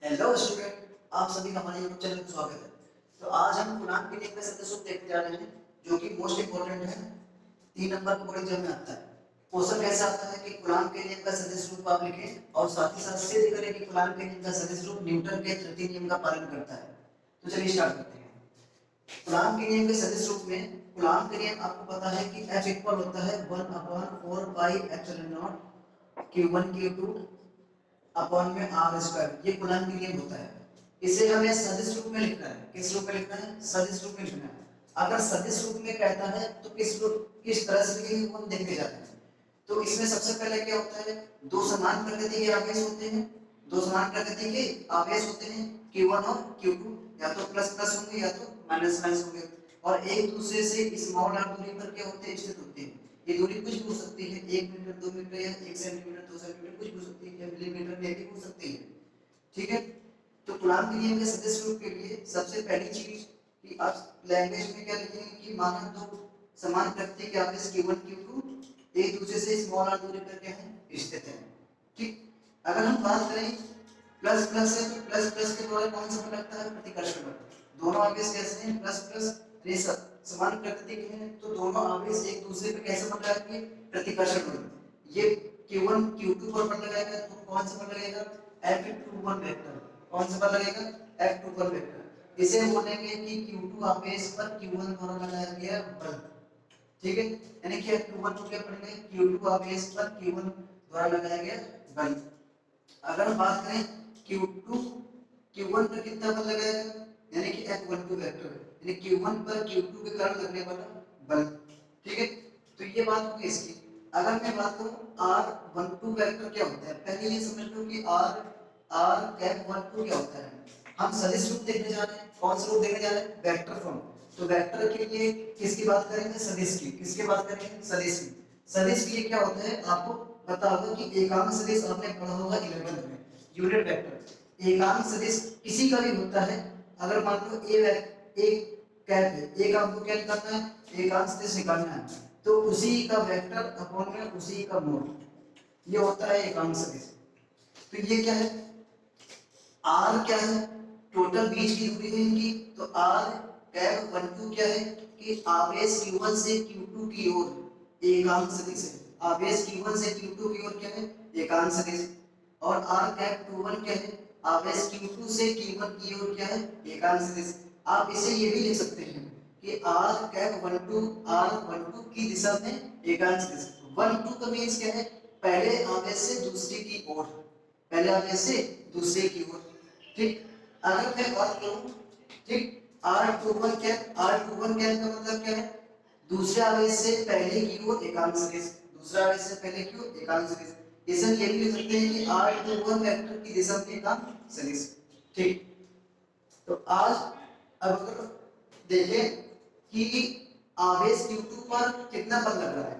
Hello student, आप सभी का हमारे यूट्यूब चैनल में स्वागत है। तो आज हम कुरान के लिए सत्य सूत्र देखने जा रहे हैं, जो कि मोस्ट इंपोर्टेंट है। 3 नंबर के बोर्ड एग्जाम में आता है। क्वेश्चन कैसा आता है कि कुरान के नियम का सदस्य रूप आप लिखें और साथ ही साथ सिद्ध करें कि कुरान के नियम का सदस्य रूप न्यूटन के तृतीय नियम का पालन करता है। तो चलिए स्टार्ट करते हैं। कुरान के नियम के सदस्य रूप में कुरान के नियम आपको पता है कि F इक्वल होता है 1/4 pi epsilon not Q1 Q2 upon में आर स्क्वायर। ये कुरान के नियम होता है। इसे हमें सदिश रूप में लिखना है। किस रूप में लिखना है? सदिश रूप में लिखना है। अगर सदिश रूप में कहता है तो किस तरह से लिखेंगे वो हम देखने जाते हैं। तो इसमें सबसे पहले क्या होता है, दो समान प्रकृति के आवेश होते हैं। दो समान प्रकृति के आवेश होते हैं Q1 और Q2, या तो प्लस प्लस होंगे या तो माइनस माइनस होंगे, और एक दूसरे से स्मॉल आर दूरी पर क्या होते हैं, स्थित होते हैं। ये दूरी कुछ भी हो सकती है, 1 मीटर 2 मीटर या 1 सेंटीमीटर 2 सेंटीमीटर, कुछ भी हो सकती है, या मिलीमीटर में भी हो सकती है। ठीक है। तो कुरान के नियम के सदस्य रूप के लिए सबसे पहली चीज कि आप लैंग्वेज में क्या लिखेंगे कि माना दो समान प्रकृति के आवेश Q1 Q2 एक दूसरे से स्मॉल आर दूरी पर क्या है, स्थित है। ठीक। अगर हम बात करें प्लस प्लस है तो प्लस प्लस के द्वारा कौन सा बल लगता है, प्रतिकर्षण बल। दोनों आवेश कैसे हैं, प्लस प्लस रेशा समान प्रकृति के हैं, तो दोनों आवेश एक दूसरे पे कैसे बल लगाएंगे, प्रतिकर्षण बल। ये Q1 Q2 पर बल लगाएगा तो कौन सा बल लगेगा, F21 वेक्टर। कौन सा बल लगेगा, F21 वेक्टर। इसे बोलेंगे कि Q2 आवेश पर Q1 द्वारा लगाया गया बल। ठीक है, यानी कि F21 को क्या पढ़ेंगे, Q2 आवेश पर Q1 द्वारा लगाया गया बल। अगर हम बात करें Q2 Q1 पर कितना बल लगाएगा, यानी कि F12 वेक्टर है, यानी Q1 पर Q2 के कारण लगने वाला बल। ठीक है, तो ये बात होगी इसकी। अगर मैं बात करूं R12 वेक्टर क्या होता है, पहले ये समझ लो कि R F12 क्या होता है। हम सदिश रूप देखने जा रहे हैं। कौन सा रूप देखने जा रहे हैं, वेक्टर फॉर्म। तो वेक्टर के लिए किसकी बात करेंगे, सदिश की। किसकी बात करेंगे, सदिश की। सदिश के लिए क्या होता है, आपको पता होगा कि एकांक सदिश आपने पढ़ा होगा 11th में, यूनिट वेक्टर। एकांक सदिश किसी का भी होता है। अगर मान लो एक कैप है, एकांक को क्या निकालना है, एकांक सदिश निकालना है, तो उसी का वेक्टर अपॉन में उसी का मोड, ये होता है एकांक सदिश। तो ये क्या है, आर क्या है, टोटल बीच की दूरी है इनकी। तो आर कैप 12 क्या है कि आवेश Q1 से Q2 की ओर एकांक सदिश है। आवेश Q1 से Q2 की ओर क्या है, एकांक सदिश। और आर कैप 21 क्या है, आवेश Q2 से Q1 की ओर क्या है, एकांक सदिश। आप इसे ये भी लिख सकते हैं कि आर कैप 12 की दिशा में एकांक सदिश। 12 का मींस क्या है, पहले आवेश से दूसरे की ओर, पहले आवेश से दूसरे की ओर। ठीक। अगर मैं बात करूं, ठीक, R21 क्या, R21 क्या का मतलब क्या है, दूसरे आवेश से पहले की ओर एकांक सदिश। दूसरा आवेश से पहले की ओर एकांक सदिश। इसे हम ये भी लिख सकते हैं कि R21 वेक्टर की दिशा में एकांक सदिश। ठीक। तो आज अब अगर देखें कि आवेश Q2 पर कितना बल लग रहा है,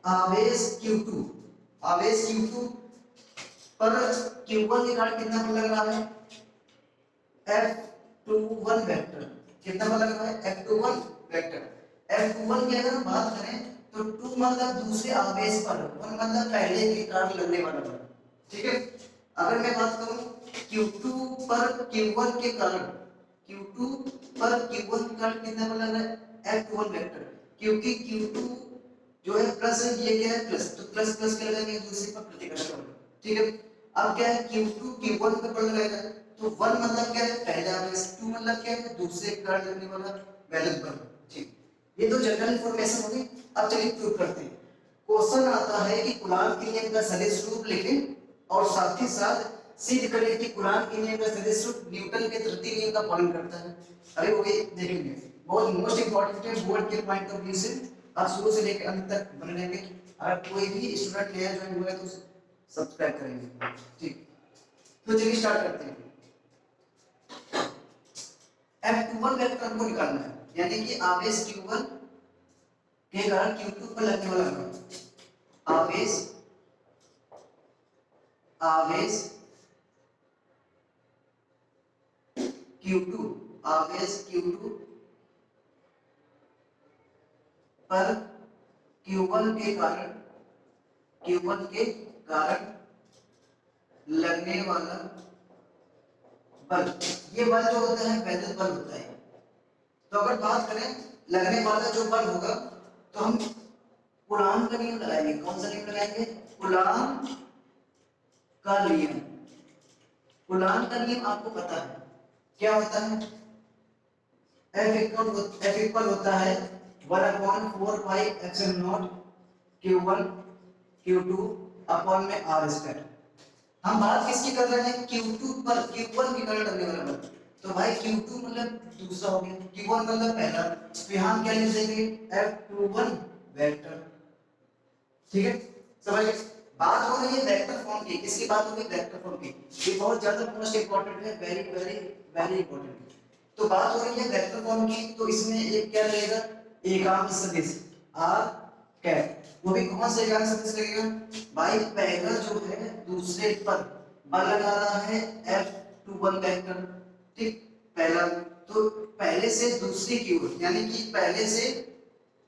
आवेश Q2, आवेश Q2 पर Q1 के कारण कितना बल लग रहा है, F21 वेक्टर। कितना बल लग रहा है, F21 वेक्टर। F21 की अगर हम बात करें तो 2 मतलब दूसरे आवेश पर, 1 मतलब पहले के कारण लगने वाला बल। ठीक है। अगर मैं बात करूं Q2 पर Q1 के कारण, Q2 पर Q1 के कारण कितना बल लग रहा है, F21 वेक्टर। क्योंकि Q2 जो है प्लस है, ये क्या है प्लस, तो प्लस प्लस के लगाएंगे एक दूसरे पर प्रतिकर्षण बल। ठीक है। अब क्या है, Q2 Q1 पे बल लगाएगा, तो 1 मतलब क्या है, पहला आवेश, 2 मतलब क्या है, दूसरे के कारण लगने वाला वैलेंस बल। ठीक। ये तो जनरल इंफॉर्मेशन होगी। अब चलिए प्रूव करते हैं। क्वेश्चन आता है कि कुरान के नियम का सदिश रूप लिखें और साथ ही साथ सिद्ध करें कि कुरान के नियम का सदिश रूप न्यूटन के तृतीय नियम का पालन करता है। अरे वो ये देखेंगे, बहुत मोस्ट इंपॉर्टेंट है बोर्ड के पॉइंट ऑफ व्यू से। आप शुरू से लेकर अंत तक बने रहेंगे। अगर कोई भी स्टूडेंट नया ज्वाइन हुआ है तो सब्सक्राइब करेंगे। ठीक। तो चलिए स्टार्ट करते हैं। F21 वेक्टर को निकालना है, यानी कि आवेश Q1 के कारण Q2 पर लगने वाला बल। आवेश आवेश Q2, आवेश Q2 पर Q1 के कारण, Q1 के कारण लगने वाला बल, ये बल जो होता है वैद्युत बल होता है। तो अगर बात करें लगने वाला जो बल होगा तो हम कूलॉम का नियम लगाएंगे। कौन सा नियम लगाएंगे? कूलॉम का नियम। कूलॉम का नियम आपको पता है क्या होता है? F इक्वल होता है 1/4 Q1 Q2 अपॉन में R स्क्वायर। हम बात किसकी कर रहे हैं? Q2 पर, Q1 की गणना करने वाला बल। तो भाई Q2 मतलब दूसरा हो गया, Q1 मतलब पहला, तो यहाँ हम क्या लिख देंगे? F21 vector. ठीक है, समझ गए? बात हो रही है वेक्टर फॉर्म की। किसकी बात हो रही है? वेक्टर फॉर्म की। ये बहुत ज्यादा मोस्ट इंपॉर्टेंट है, वेरी वेरी वेरी इंपॉर्टेंट। तो बात हो रही है वेक्टर फॉर्म की, तो इसमें एक क्या रहेगा? एकांक सदिश आर कैप। वो भी कौन सा एकांक सदिश लगेगा? भाई पहला जो है दूसरे पर बल लगा रहा है F21 वेक्टर। ठीक, पहला तो पहले से दूसरी की ओर, यानी कि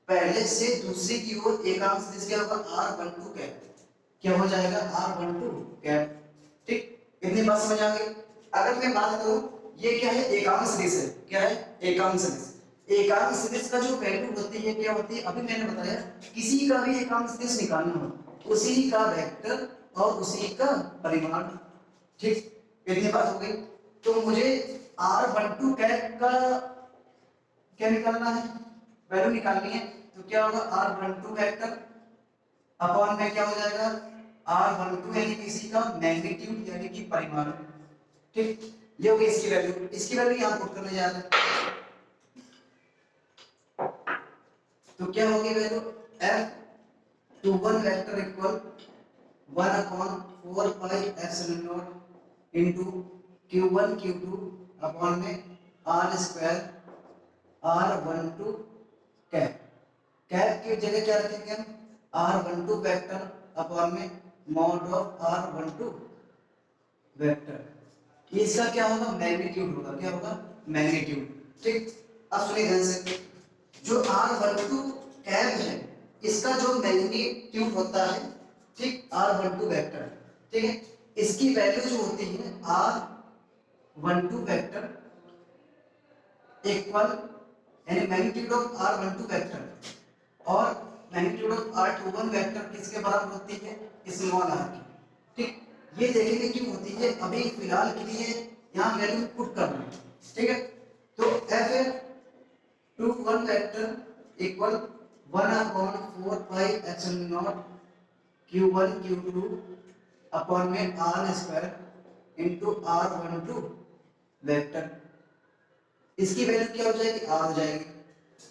पहले से दूसरी की ओर एकांक सदिश क्या होगा? R12 cap. क्या हो जाएगा? R12 cap. ठीक, इतनी बात समझ आ गई। अगर मैं बात करूं, ये क्या है? एकांक सदिश है। क्या है? एकांक सदिश। एकांक सदिश का जो वैल्यू होती है क्या होती है? अभी मैंने बताया, किसी का भी एकांक सदिश निकालना हो, उसी का वेक्टर और उसी का परिमाण। ठीक, इतनी बात हो गई। तो मुझे R12 कैप का क्या निकालना है? वैल्यू निकालनी है। तो क्या होगा? R12 वेक्टर अपॉन में क्या हो जाएगा? R12 यानी कि इसी का मैग्नीट्यूड यानी कि परिमाण। ठीक, ये होगी इसकी वैल्यू। इसकी वैल्यू यहां पुट करने जा रहे हैं, तो क्या होगी value? F21 vector equal 1/4 pi epsilon not into Q1 Q2 upon में R square R12 cap. Cap की जगह क्या रखेंगे हम? R12 वेक्टर अपॉन में मॉड ऑफ R12 वेक्टर। इसका क्या होगा? मैग्नीट्यूड होगा। क्या होगा? मैग्नीट्यूड। ठीक, अब सुनिए ध्यान से, जो R12 कैप है इसका जो मैग्नीट्यूड होता है, ठीक, R12 वेक्टर, ठीक है, इसकी वैल्यू जो होती है R12 वेक्टर इक्वल, यानी मैग्नीट्यूड ऑफ R12 वेक्टर और मैग्नीट्यूड ऑफ R21 वेक्टर किसके बराबर होती है? स्मॉल r की। ठीक, ये देखेंगे क्यों होती है, अभी फिलहाल के लिए यहाँ वैल्यू पुट कर रहे हैं। ठीक है, तो F21 vector equal 1/4 pi epsilon not Q1 Q2 upon में R square into R12 vector. इसकी वैल्यू क्या हो जाएगी? R हो जाएगी।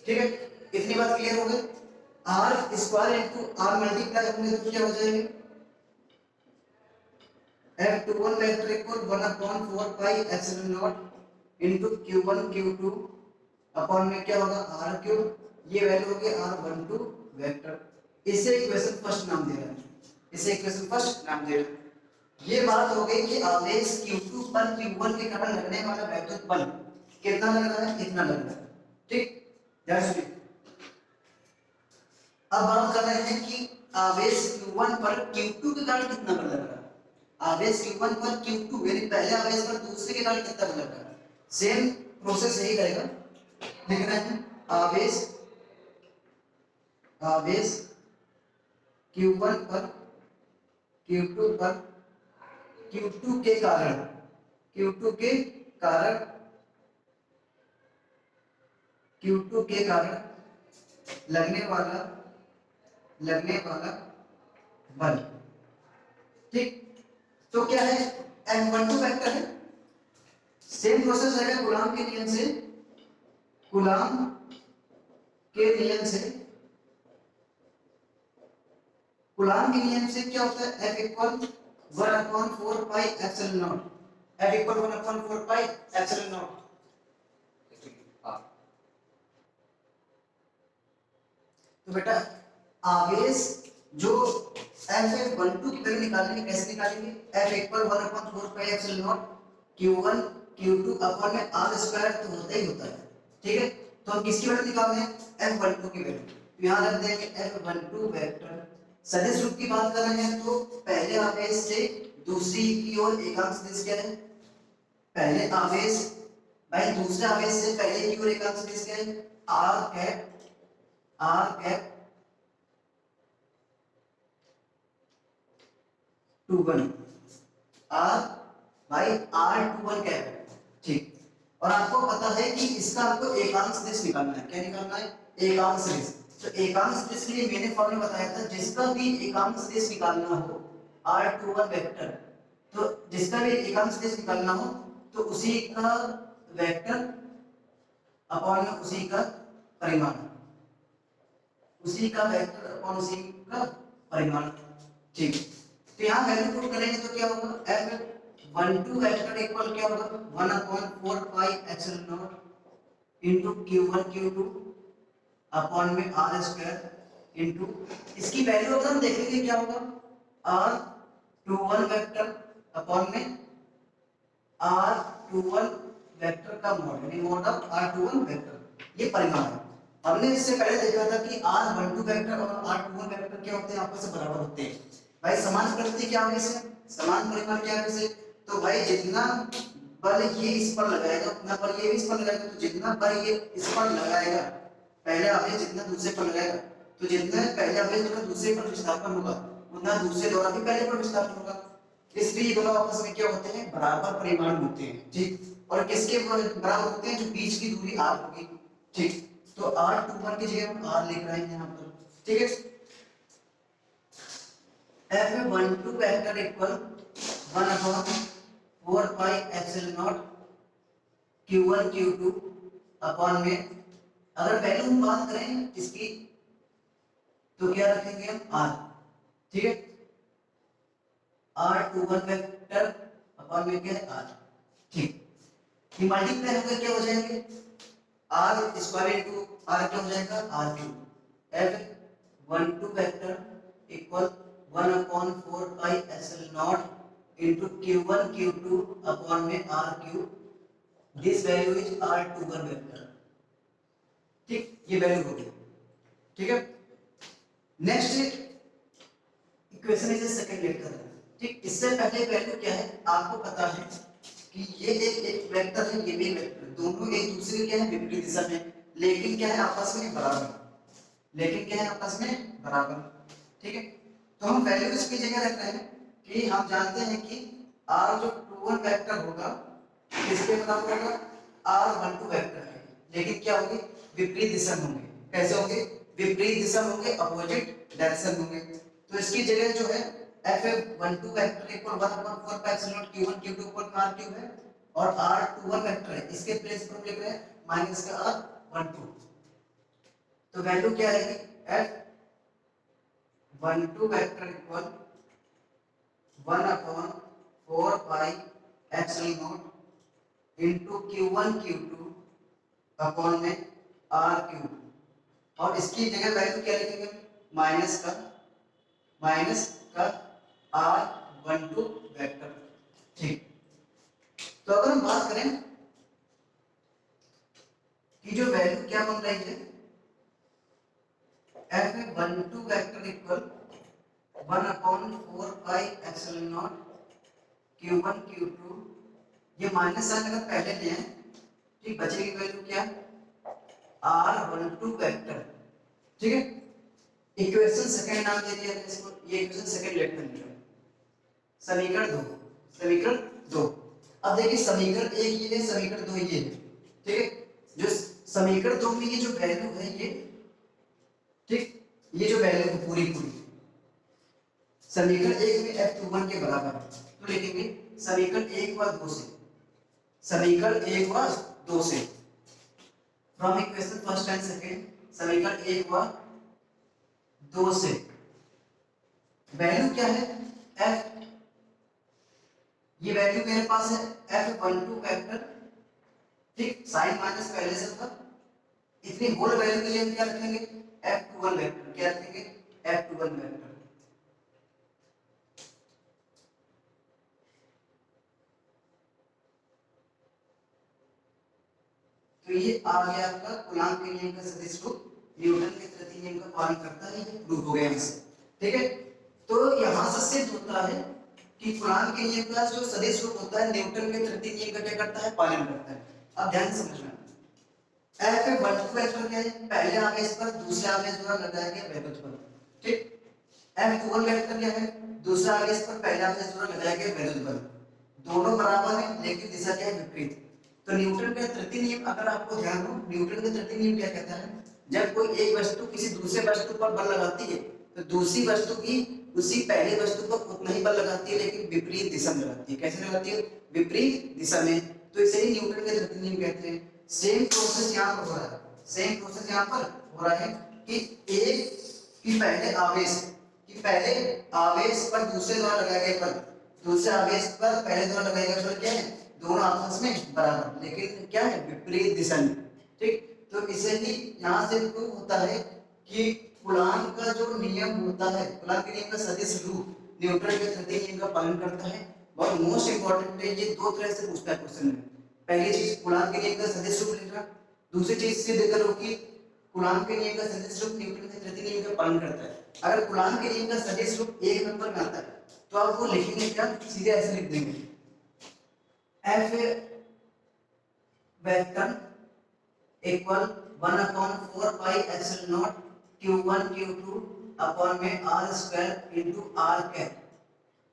ठीक है, इतनी बात क्लियर हो गई। R square into R multiply होंगे तो क्या हो जाएगी? F21 vector equal 1/4 pi epsilon not into Q1 Q2 upon में क्या होगा? R cube. ये वैल्यू होगी R12 वेक्टर। इसे इक्वेशन फर्स्ट नाम दे रहा है, इसे इक्वेशन फर्स्ट नाम दे रहा है। ये बात हो गई कि आवेश Q2 पर Q1 के कारण लगने वाला वैद्युत बल कितना लग रहा है? कितना लग रहा है। ठीक, ध्यान सुनिए। अब बात कर रहे हैं कि आवेश Q1 पर Q2 के कारण कितना बल लग रहा है। आवेश Q1 पर Q2 यानी पहले आवेश पर दूसरे के कारण कितना बल लग रहा है। सेम प्रोसेस यही करेगा, लिख रहे हैं आवेश Q1 पर Q2 पर Q2 के कारण Q2 के कारण लगने वाला बल। ठीक, तो क्या है? F12 वेक्टर है। सेम प्रोसेस है कूलॉम के नियम से, कूलॉम के नियम से कूलॉम के नियम से क्या होता है? F equal 1/4 pi epsilon not. F equal 1/4 pi epsilon not. तो बेटा आवेश जो F12 की वैल्यू निकालेंगे, कैसे निकालेंगे? F equal 1/4 pi epsilon not Q1 Q2 upon में R स्क्वायर तो होता ही होता है। ठीक है, तो हम किसकी वैल्यू निकाल रहे हैं? F12 की वैल्यू। तो यहाँ रख देंगे F12 वेक्टर। सदिश रूप की बात कर रहे हैं तो पहले आवेश से दूसरी की ओर एकांक सदिश क्या है? पहले आवेश भाई दूसरे आवेश से पहले की ओर एकांक सदिश क्या है, आर कैप 21 आर भाई R21 कैप है, ठीक। और आपको पता है कि इसका आपको एकांक सदिश निकालना है, क्या निकालना है, एकांक सदिश। तो एकांक सदिश के लिए मैंने फॉर्मूला बताया था, जिसका भी एकांक सदिश निकालना हो R21 वेक्टर, तो जिसका भी एकांक सदिश निकालना हो तो उसी का वेक्टर अपॉन उसी का परिमाण, उसी का वेक्टर अपॉन उसी का परिमाण, ठीक। तो यहाँ वैल्यू पुट करेंगे तो क्या होगा, F12 वेक्टर इक्वल क्या होगा 1/4 pi epsilon not into Q1 Q2 upon में R स्क्वायर इनटू, इसकी वैल्यू अगर हम देखेंगे क्या होगा, R21 वेक्टर अपॉन में R21 वेक्टर का मॉड, यानी मॉड ऑफ R21 वेक्टर, ये परिमाण है। हमने इससे पहले देखा था कि R12 वेक्टर और R21 वेक्टर क्या होते हैं, आपस में बराबर होते हैं। भाई समान प्रकृति क्या होगी से, समान परिमाण क्या होगी से, तो भाई जितना बल ये इस पर लगाएगा उतना बल ये भी इस पर लगाएगा, तो जितना बल ये इस पर लगाएगा, पहले आवेश जितना दूसरे पर लगाएगा, तो जितना पहले आवेश द्वारा दूसरे पर विस्थापन होगा उतना दूसरे द्वारा भी पहले पर विस्थापन होगा, इसलिए ये दोनों आपस में क्या होते हैं, बराबर परिमाण होते हैं, ठीक। और किसके बराबर होते हैं, जो बीच की दूरी r होगी, ठीक। तो R21 की जगह हम r लिख रहे हैं यहाँ पर, ठीक है। F12 vector equal 1/4 pi epsilon not Q1 Q2 upon में, अगर पहले हम बात करें इसकी तो क्या रखेंगे हम r, ठीक है। R21 वेक्टर अपॉन में क्या है r, ठीक। ये मल्टीप्लाई होकर क्या हो जाएंगे, r स्क्वायर इनटू r क्या हो जाएगा r3। F12 vector equal 1/4 pi epsilon not into Q1 Q2 upon में r3, this value is R21 vector, ठीक। ये वैल्यू होगी, ठीक है। Next equation is second late कर रहे हैं, ठीक। इससे पहले वैल्यू क्या है, आपको पता है कि ये एक वेक्टर है, ये भी वेक्टर, दोनों एक दूसरे के क्या है, विपरीत दिशा में, लेकिन क्या है आपस में बराबर, लेकिन क्या है आपस में बराबर, ठीक है। तो हम वैल्यू इसकी जगह रख रहे हैं कि हम जानते हैं कि R जो 21 वेक्टर होगा किसके बराबर होगा, R12 वेक्टर है, लेकिन क्या होगी, विपरीत दिशा में होंगे। कैसे होंगे, विपरीत दिशा में होंगे, अपोजिट डायरेक्शन होंगे। तो इसकी जगह जो है F12 vector equal 1/4 pi epsilon not Q1 Q2 upon R3 है, और R21 वेक्टर है, इसके प्लेस पर हम लिख रहे हैं माइनस का R12। तो वैल्यू क्या आएगी, F12 vector equal 1/4 pi epsilon not into Q1 Q2 upon में R3, और इसकी जगह वैल्यू क्या लिखेंगे, माइनस का R12 वेक्टर, ठीक। तो अगर हम बात करें कि जो वैल्यू क्या बन रही है, F12 vector equal 1/4 pi epsilon not Q1 Q2, ये माइनस साइन अगर पहले ले आए, ठीक, बचेगी वैल्यू क्या, R12 वेक्टर, ठीक है। इक्वेशन सेकंड नाम दे दिया इसको, ये इक्वेशन सेकंड लेट कर लिया, समीकरण 2। अब देखिए समीकरण 1 ये है, समीकरण 2 ये है, ठीक है। जो समीकरण 2 में ये जो वैल्यू है ये, ठीक, ये जो वैल्यू है पूरी समीकरण 1 में F21 के बराबर है, तो लिखेंगे समीकरण 1 व 2 से, समीकरण 1 व 2 से, from equation first and second, समीकरण 1 व 2 से वैल्यू क्या है, F, ये वैल्यू मेरे पास है F12 वेक्टर, ठीक, साइन माइनस पहले से था, इतनी होल वैल्यू के लिए हम क्या रखेंगे, F21 वेक्टर, क्या रखेंगे, F21 वेक्टर। तो ये आ गया आपका कूलॉम के नियम का सदिश रूप, न्यूटन के तृतीय नियम का पालन करता है, ये प्रूव हो गया हमसे, ठीक है। तो यहां से सिद्ध होता है कि कुलाम्ब के नियम का जो सदिश रूप होता है न्यूटन के तृतीय नियम का क्या करता है, पालन करता है। अब ध्यान से समझना, F एक वर्टिकल वेक्टर क्या है, पहले आवेश पर दूसरे आवेश द्वारा लगाया गया वैद्युत बल, ठीक। F21 वेक्टर क्या है, दूसरा आवेश पर पहले आवेश द्वारा लगाया गया वैद्युत बल, दोनों बराबर है लेकिन दिशा क्या है, विपरीत। तो न्यूटन का तृतीय नियम अगर आपको ध्यान हो, न्यूटन का तृतीय नियम क्या कहता है, जब कोई एक वस्तु किसी दूसरे वस्तु पर बल लगाती है तो दूसरी वस्तु भी उसी पहले वस्तु पर उतना ही बल लगाती है लेकिन विपरीत दिशा में लगाती है। कैसे लगाती है, विपरीत दिशा में। तो इसे ही न्यूटन के तृतीय नियम कहते हैं। सेम प्रोसेस यहाँ पर हो रहा है, सेम प्रोसेस यहाँ पर हो रहा है कि एक की पहले आवेश पर दूसरे द्वारा लगाया गया बल, दूसरे आवेश पर पहले द्वारा लगाया गया बल क्या है, दोनों आपस में बराबर लेकिन क्या है, विपरीत दिशा में, ठीक। तो इसे ही यहाँ से प्रूव होता है कि कूलॉम का जो नियम होता है, कूलॉम के नियम का सदिश रूप न्यूटन के तृतीय नियम का पालन करता है। बहुत मोस्ट इंपॉर्टेंट है, ये दो तरह से पूछता है क्वेश्चन में। पहली चीज कूलॉम के नियम का सदिश रूप लिखना, दूसरी चीज से देखकर हो कि कूलॉम के नियम का सदिश रूप न्यूटन के तृतीय नियम का पालन करता है। अगर कूलॉम के नियम का सदिश रूप एक नंबर में आता है तो आप वो लिखेंगे क्या, सीधे ऐसे लिख देंगे, F vector equal 1/4 pi epsilon not Q1 Q2 upon में R square into R cap,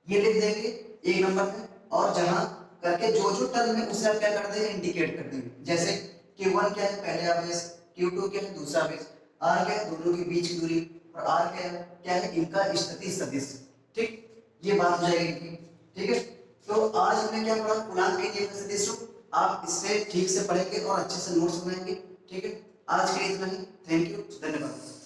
ये लिख देंगे एक नंबर में। और जहां करके जो जो टर्म है उसे आप क्या कर देंगे, इंडिकेट कर देंगे। जैसे Q1 क्या है, पहले आवेश, Q2 क्या है, दूसरा आवेश, R क्या है, दोनों के बीच की दूरी, और R क्या है, इनका स्थिति सदिश, ठीक। ये बात हो जाएगी, ठीक है। तो आज हमने क्या पढ़ा, कूलॉम के नियम का सदिश रूप। आप इससे ठीक से पढ़ेंगे और अच्छे से नोट्स बनाएंगे, ठीक है। आज के लिए इतना ही, थैंक यू, धन्यवाद।